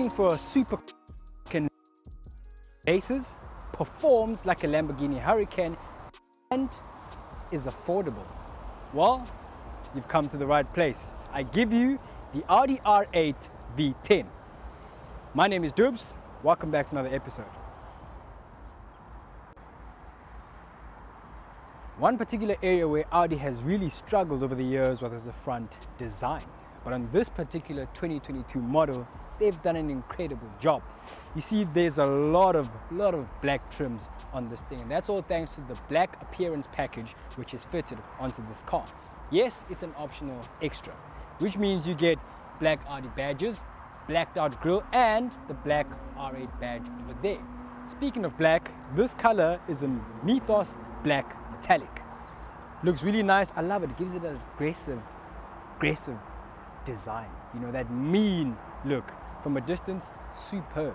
looking for a super races, performs like a Lamborghini Hurricane, and is affordable? Well, you've come to the right place. I give you the Audi R8 V10. My name is Dubz. Welcome back to another episode. One particular area where Audi has really struggled over the years was the front design. But on this particular 2022 model, they've done an incredible job. You see, there's a lot of black trims on this thing, and that's all thanks to the black appearance package which is fitted onto this car. Yes, it's an optional extra, which means you get black Audi badges, blacked out grille, and the black R8 badge over there. Speaking of black, this color is a Mythos black metallic. Looks really nice. I love it. It gives it an aggressive design. You know, that mean look. From a distance, superb.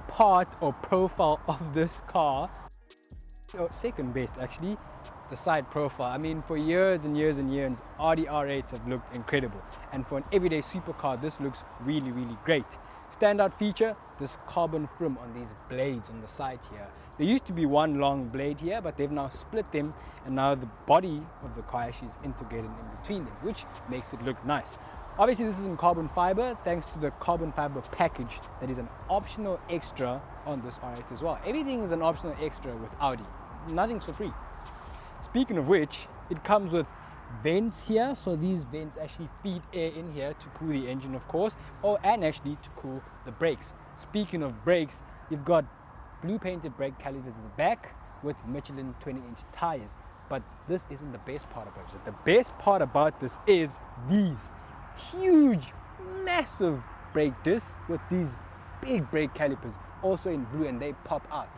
Part or profile of this car, second best actually, the side profile. I mean, for years and years and years, Audi R8s have looked incredible. And for an everyday supercar, this looks really, really great. Standout feature, this carbon trim on these blades on the side here. There used to be one long blade here, but they've now split them, and now the body of the car actually is integrated in between them, which makes it look nice. Obviously, this is in carbon fiber, thanks to the carbon fiber package that is an optional extra on this R8 as well. Everything is an optional extra with Audi. Nothing's for free. Speaking of which, it comes with vents here, so these vents actually feed air in here to cool the engine, of course, and actually to cool the brakes. Speaking of brakes, you've got blue painted brake calipers at the back with Michelin 20-inch tires. But this isn't the best part about it. The best part about this is these huge, massive brake discs with these big brake calipers, also in blue, and they pop out.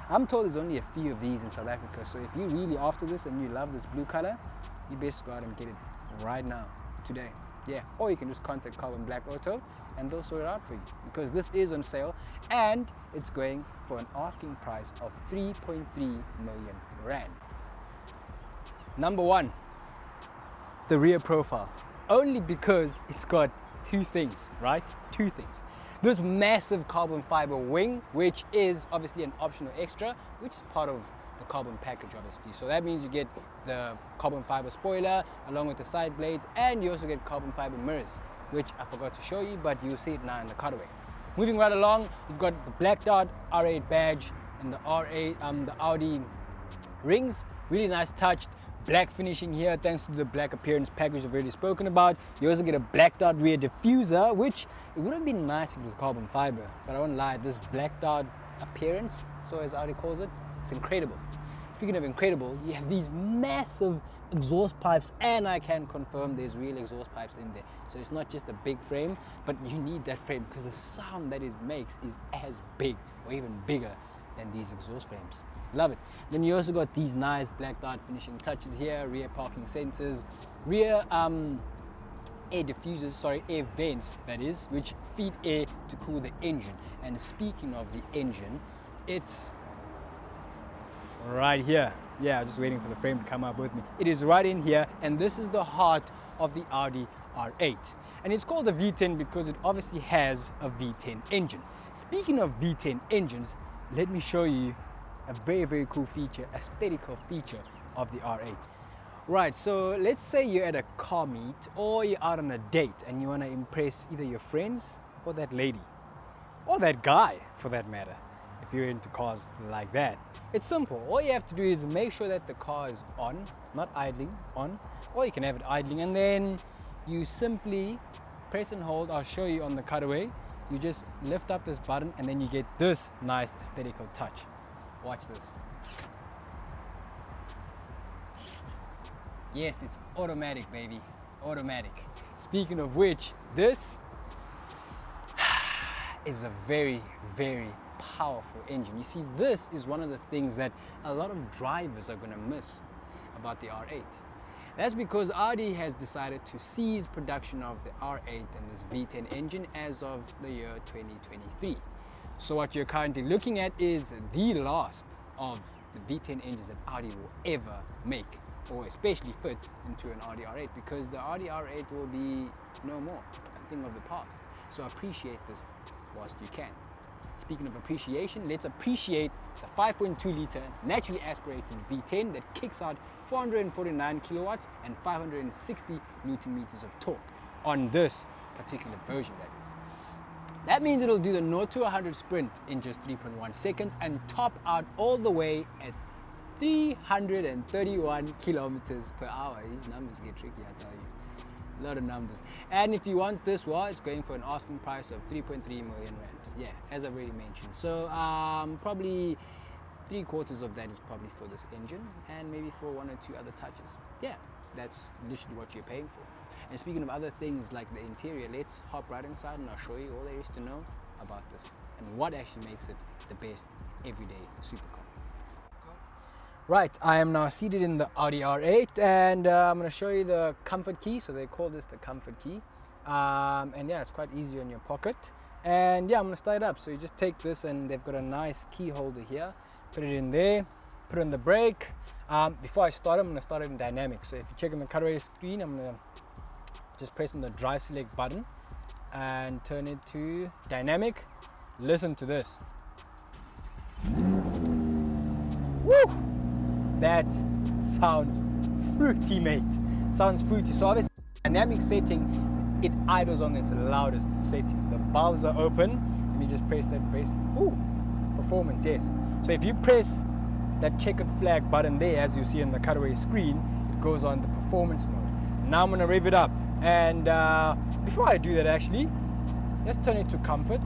I'm told there's only a few of these in South Africa, so if you're really after this and you love this blue color, you best go out and get it right now, today. Yeah, or you can just contact Carbon Black Auto and they'll sort it out for you, because this is on sale and it's going for an asking price of 3.3 million rand. Number one, the rear profile. Only because it's got two things, right? Two things. This massive carbon fiber wing, which is obviously an optional extra, which is part of the carbon package, obviously. So that means you get the carbon fiber spoiler along with the side blades, and you also get carbon fiber mirrors, which I forgot to show you, but you'll see it now in the cutaway. Moving right along, you've got the blacked out R8 badge and the the Audi rings. Really nice touch. Black finishing here thanks to the black appearance package I've already spoken about. You also get a blacked out rear diffuser, which it would have been nice if it was carbon fiber, but I won't lie, this blacked out appearance, so as Audi calls it, it's incredible. Speaking of incredible, you have these massive exhaust pipes, and I can confirm there's real exhaust pipes in there. So it's not just a big frame, but you need that frame because the sound that it makes is as big or even bigger than these exhaust frames. Love it. Then you also got these nice blacked out finishing touches here, rear parking sensors, rear air diffusers, sorry, air vents that is, which feed air to cool the engine. And speaking of the engine, it's right here. Yeah, just waiting for the frame to come up with me. It is right in here, and this is the heart of the Audi R8. And it's called the V10 because it obviously has a V10 engine. Speaking of V10 engines, let me show you a very, very cool feature, aesthetical feature of the R8. Right, so let's say you're at a car meet or you're out on a date and you want to impress either your friends or that lady, or that guy for that matter, if you're into cars like that. It's simple. All you have to do is make sure that the car is on, not idling, on, or you can have it idling, and then you simply press and hold. I'll show you on the cutaway. You just lift up this button and then you get this nice aesthetical touch. Watch this. Yes, it's automatic, baby. Automatic. Speaking of which, this is a very, very powerful engine. You see, this is one of the things that a lot of drivers are going to miss about the R8. That's because Audi has decided to cease production of the R8 and this V10 engine as of the year 2023. So what you're currently looking at is the last of the V10 engines that Audi will ever make, or especially fit into an Audi R8, because the Audi R8 will be no more, a thing of the past. So appreciate this whilst you can. Speaking of appreciation, let's appreciate the 5.2 litre naturally aspirated V10 that kicks out 449 kilowatts and 560 Newton meters of torque on this particular version, that is. That means it'll do the 0 to 100 sprint in just 3.1 seconds and top out all the way at 331 kilometers per hour. These numbers get tricky, I tell you. A lot of numbers. And if you want this, well, it's going for an asking price of 3.3 million rand. Yeah, as I've already mentioned. So probably 3/4 of that is probably for this engine and maybe for 1 or 2 other touches. Yeah, that's literally what you're paying for. And speaking of other things like the interior, let's hop right inside and I'll show you all there is to know about this and what actually makes it the best everyday supercar. Right, I am now seated in the Audi R8 and I'm going to show you the comfort key. So they call this the comfort key. And yeah, it's quite easy on your pocket. And yeah, I'm going to start it up. So you just take this and they've got a nice key holder here. Put it in there, put it on the brake. Before I start, I'm going to start it in dynamic. So if you check on the cutaway screen, I'm going to just press on the drive select button and turn it to dynamic. Listen to this. Woo! That sounds fruity, mate. Sounds fruity. So obviously, dynamic setting, it idles on its loudest setting. The valves are open. Let me just press that brace. Ooh, performance, yes. So if you press that checkered flag button there, as you see on the cutaway screen, it goes on the performance mode. Now I'm gonna rev it up. And before I do that, actually, let's turn it to comfort.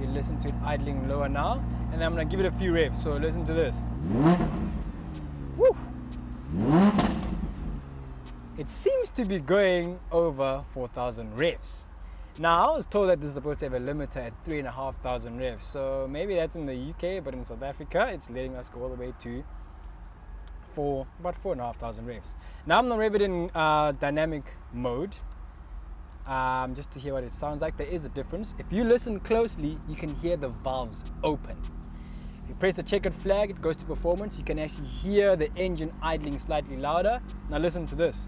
You listen to it idling lower now. And then I'm going to give it a few revs, so listen to this. Woo. It seems to be going over 4,000 revs. Now, I was told that this is supposed to have a limiter at 3,500 revs, so maybe that's in the UK, but in South Africa, it's letting us go all the way to about 4,500 revs. Now I'm going to rev it in dynamic mode. Just to hear what it sounds like. There is a difference. If you listen closely, you can hear the valves open. If you press the checkered flag, it goes to performance. You can actually hear the engine idling slightly louder. Now listen to this.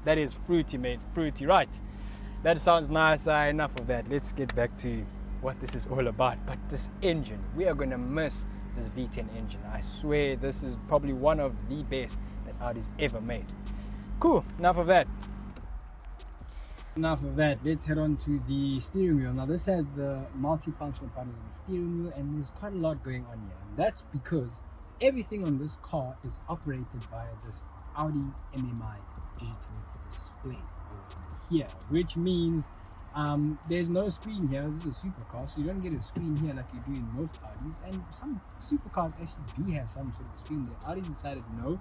That is fruity, mate. Fruity, right? That sounds nice. Enough of that. Let's get back to what this is all about. But this engine, we are going to miss this V10 engine. I swear this is probably one of the best that Audi's ever made. Cool, enough of that. Let's head on to the steering wheel. Now this has the multifunctional buttons on the steering wheel and there's quite a lot going on here. And that's because everything on this car is operated by this Audi MMI digital display over here, which means there's no screen here. This is a supercar, so you don't get a screen here like you do in most Audis, and some supercars actually do have some sort of screen there. Audi's decided no,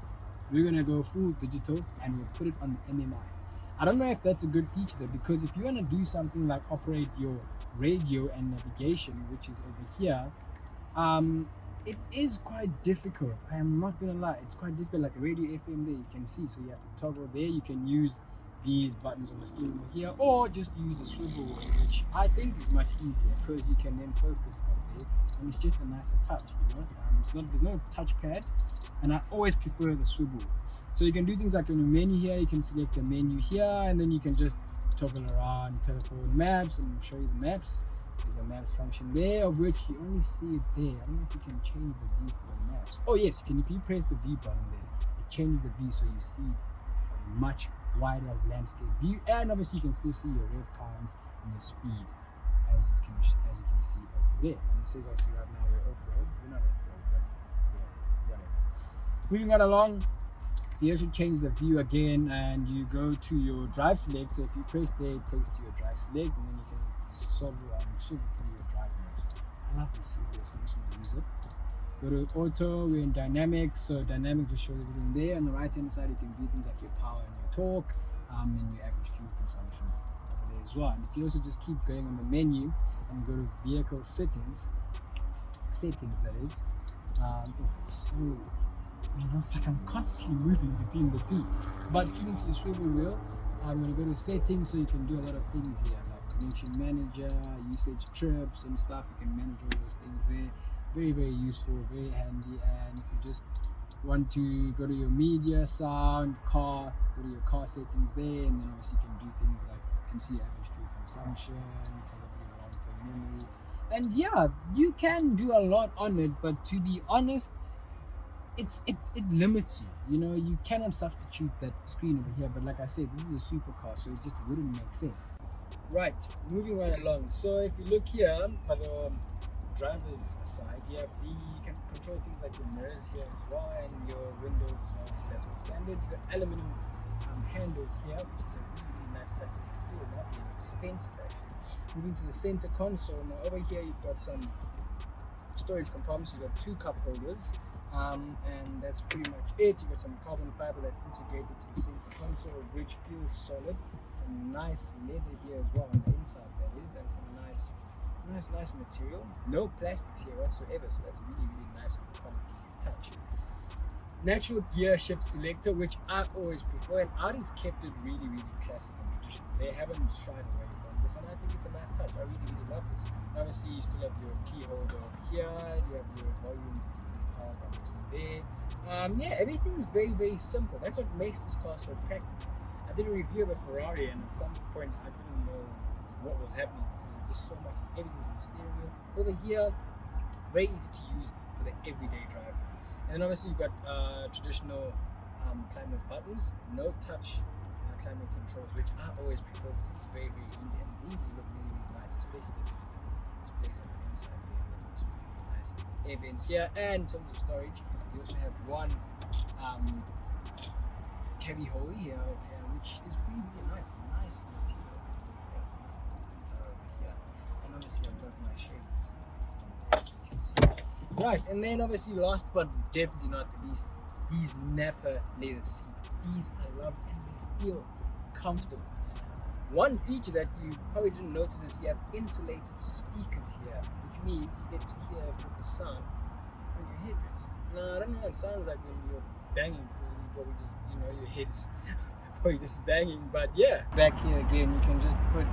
we're gonna go full digital and we'll put it on the MMI. I don't know if that's a good feature though, because if you want to do something like operate your radio and navigation, which is over here, it is quite difficult. I am not gonna lie, it's quite difficult. Like radio FM there, you can see, so you have to toggle there. You can use these buttons on the steering wheel here, or just use the swivel wheel, which I think is much easier because you can then focus up there and it's just a nicer touch, you know. There's no touchpad, and I always prefer the swivel. So you can do things like on your menu here, you can select the menu here, and then you can just toggle around telephone maps and show you the maps. There's a maps function there, of which you only see it there. I don't know if you can change the view for the maps. Oh yes, you can. If you press the view button there, it changes the view so you see a much wider landscape view, and obviously you can still see your rev count and your speed as you can see over there. And it says obviously right now we're off-road. We're not off-road, but yeah, whatever. Moving right along, you should change the view again and you go to your drive select. So if you press there, it takes to your drive select, and then you can swivel through your drive modes. I love this serious, so I'm just going to use it. Go to auto, we're in dynamic, so dynamic just shows everything there. On the right hand side you can view things like your power and your torque, and your average fuel consumption over there as well. And if you also just keep going on the menu and go to vehicle settings that is, it's so, you know, it's like I'm constantly moving between the two. But sticking to the swivel wheel, I'm going to go to settings, so you can do a lot of things here, like connection manager, usage trips and stuff. You can manage all those things there. Very, very useful, very handy. And if you just want to go to your media, sound, car, go to your car settings there, and then obviously you can do things like you can see average fuel consumption, toggle your long-term memory, and yeah, you can do a lot on it. But to be honest, it limits you. You know, you cannot substitute that screen over here. But like I said, this is a supercar, so it just wouldn't make sense. Right, moving right along. So if you look here by the driver's side, you can control things like your mirrors here as well, and your windows as well. So that's all standard. You got aluminum handles here, which is a really nice touch. They feel lovely and expensive actually. Moving to the center console, now over here you've got some storage compartments. You've got 2 cup holders, and that's pretty much it. You've got some carbon fiber that's integrated to the center console, which feels solid. Some nice leather here as well on the inside, that is, and some nice material. No plastics here whatsoever, so that's a really nice quality touch. Natural gear shift selector, which I always prefer, and Audi's kept it really classic and traditional. They haven't shied away from this, and I think it's a nice touch. I really love this. Obviously, you still have your key holder over here. You have your volume button there. Yeah, everything's very simple. That's what makes this car so practical. I did a review of a Ferrari, and at some point I didn't know what was happening because there was just so much. Everything's on the steering wheel. Over here, very easy to use for the everyday driver. And then obviously you've got traditional climate buttons, no touch climate controls, which I always prefer because it's very easy, and these look really nice, especially the displays on the inside there. That looks really nice. Air vents here, and in terms of storage, you also have one heavy hole here, which is really nice material. Over here, and obviously I've got my shades, as you can see. Right, and then obviously last but definitely not the least, these Napa leather seats. These I love, and they feel comfortable. One feature that you probably didn't notice is you have insulated speakers here, which means you get to hear the sound on your headrest. Now I don't know what it sounds like when you're banging, because you probably just, you know, your head's probably just banging, but yeah. Back here again, you can just put,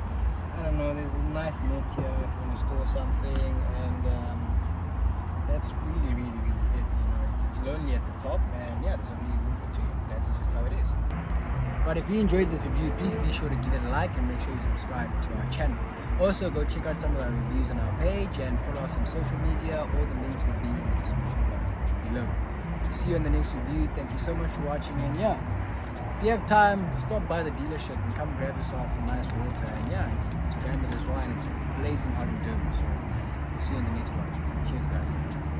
I don't know, there's a nice net here if you want to store something, and that's really it. You know, it's lonely at the top, and yeah, there's only room for 2. That's just how it is. But if you enjoyed this review, please be sure to give it a like and make sure you subscribe to our channel. Also, go check out some of our reviews on our page and follow us on social media. All the links will be in the description box below. See you in the next review. Thank you so much for watching, and yeah, if you have time, stop by the dealership and come grab yourself a nice water. And yeah, it's branded as well, and it's blazing hot in Durban. So we'll see you in the next one. Cheers, guys.